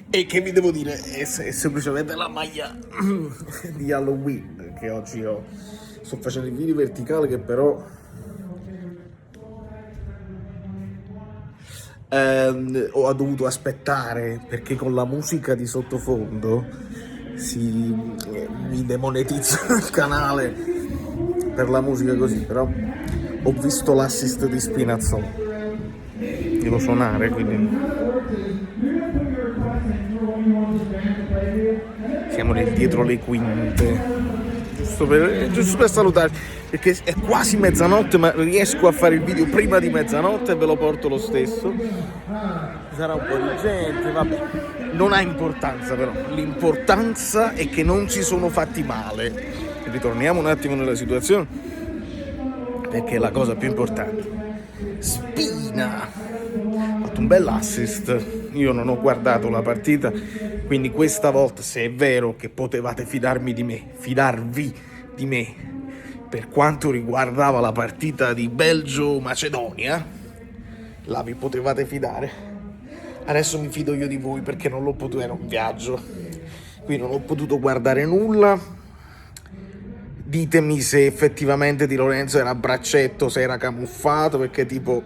E che vi devo dire, è semplicemente la maglia di Halloween che oggi sto facendo il video verticale che però ho dovuto aspettare perché con la musica di sottofondo mi demonetizza il canale per la musica così, però ho visto l'assist di Spinazzola, devo suonare, quindi siamo nel dietro le quinte, giusto per salutare, perché è quasi mezzanotte ma riesco a fare il video prima di mezzanotte e ve lo porto lo stesso. Ci sarà un po' di gente, vabbè, non ha importanza, però l'importanza è che non ci sono fatti male. Ritorniamo un attimo nella situazione, perché è la cosa più importante. Spina ha fatto un bel assist, io non ho guardato la partita, quindi questa volta, se è vero che potevate fidarvi di me per quanto riguardava la partita di Belgio-Macedonia, là vi potevate fidare. Adesso mi fido io di voi perché non l'ho potuto, era un viaggio, quindi non ho potuto guardare nulla. Ditemi se effettivamente Di Lorenzo era a braccetto, se era camuffato, perché tipo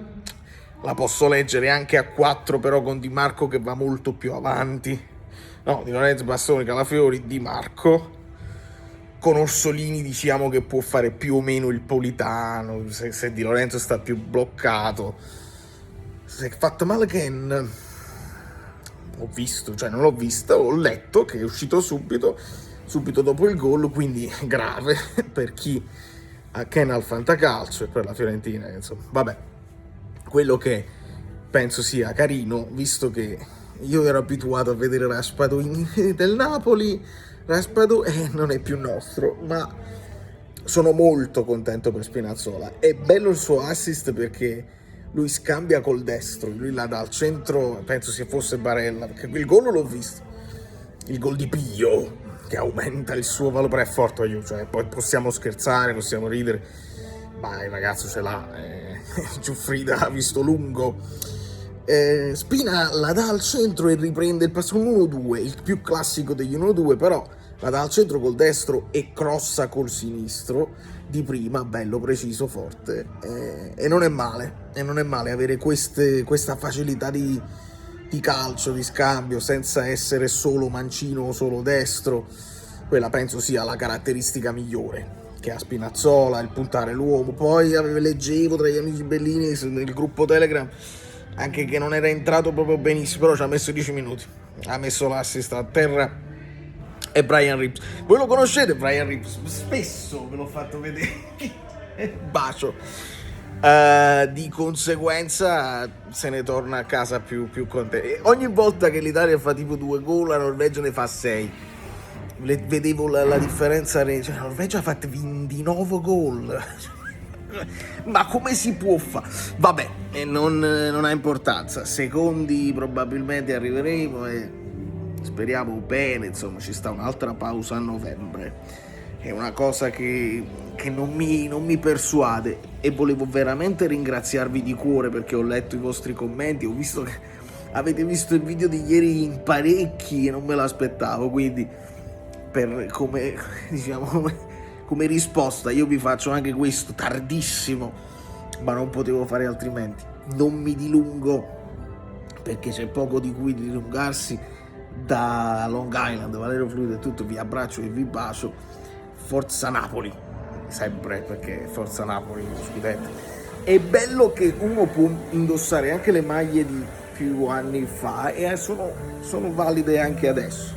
la posso leggere anche a 4, però con Di Marco che va molto più avanti. No, Di Lorenzo, Bastoni, Calafiori, Di Marco. Con Orsolini diciamo che può fare più o meno il Politano, se Di Lorenzo sta più bloccato. Si è fatto male Ken. Ho visto, cioè non l'ho vista, ho letto che è uscito subito dopo il gol, quindi grave per chi ha Ken al fantacalcio e per la Fiorentina, insomma. Vabbè, quello che penso sia carino, visto che io ero abituato a vedere Raspadori del Napoli, Raspadori non è più nostro, ma sono molto contento per Spinazzola. È bello il suo assist perché lui scambia col destro, lui la dà al centro, penso se fosse Barella, perché il gol l'ho visto, il gol di Pio, che aumenta il suo valore, è forte, cioè, poi possiamo scherzare, possiamo ridere, ma il ragazzo ce l'ha, Giuffrida ha visto lungo. Spina la dà al centro e riprende il passo 1-2, il più classico degli 1-2, però la dà al centro col destro e crossa col sinistro di prima, bello, preciso, forte, e non è male avere questa facilità di calcio, di scambio, senza essere solo mancino o solo destro. Quella penso sia la caratteristica migliore che ha Spinazzola, il puntare l'uomo. Poi leggevo tra gli amici Bellini nel gruppo Telegram anche che non era entrato proprio benissimo, però ci ha messo 10 minuti, ha messo l'assist a terra. E Brian Reeves, voi lo conoscete Brian Reeves? Spesso ve l'ho fatto vedere. Bacio. Di conseguenza se ne torna a casa più contento. Ogni volta che l'Italia fa tipo 2 gol, la Norvegia ne fa 6. Vedevo la differenza, cioè, la Norvegia ha fatto 29 gol. Ma come si può fare? Vabbè, non ha importanza. Secondi probabilmente arriveremo e speriamo bene, insomma ci sta un'altra pausa a novembre. È una cosa che non mi persuade, e volevo veramente ringraziarvi di cuore perché ho letto i vostri commenti, ho visto che avete visto il video di ieri in parecchi e non me l'aspettavo, quindi come risposta io vi faccio anche questo tardissimo, ma non potevo fare altrimenti. Non mi dilungo perché c'è poco di cui dilungarsi. Da Long Island, Valerio Fluido e tutto, vi abbraccio e vi bacio. Forza Napoli, sempre, perché Forza Napoli, scudetto. È bello che uno può indossare anche le maglie di più anni fa e sono valide anche adesso.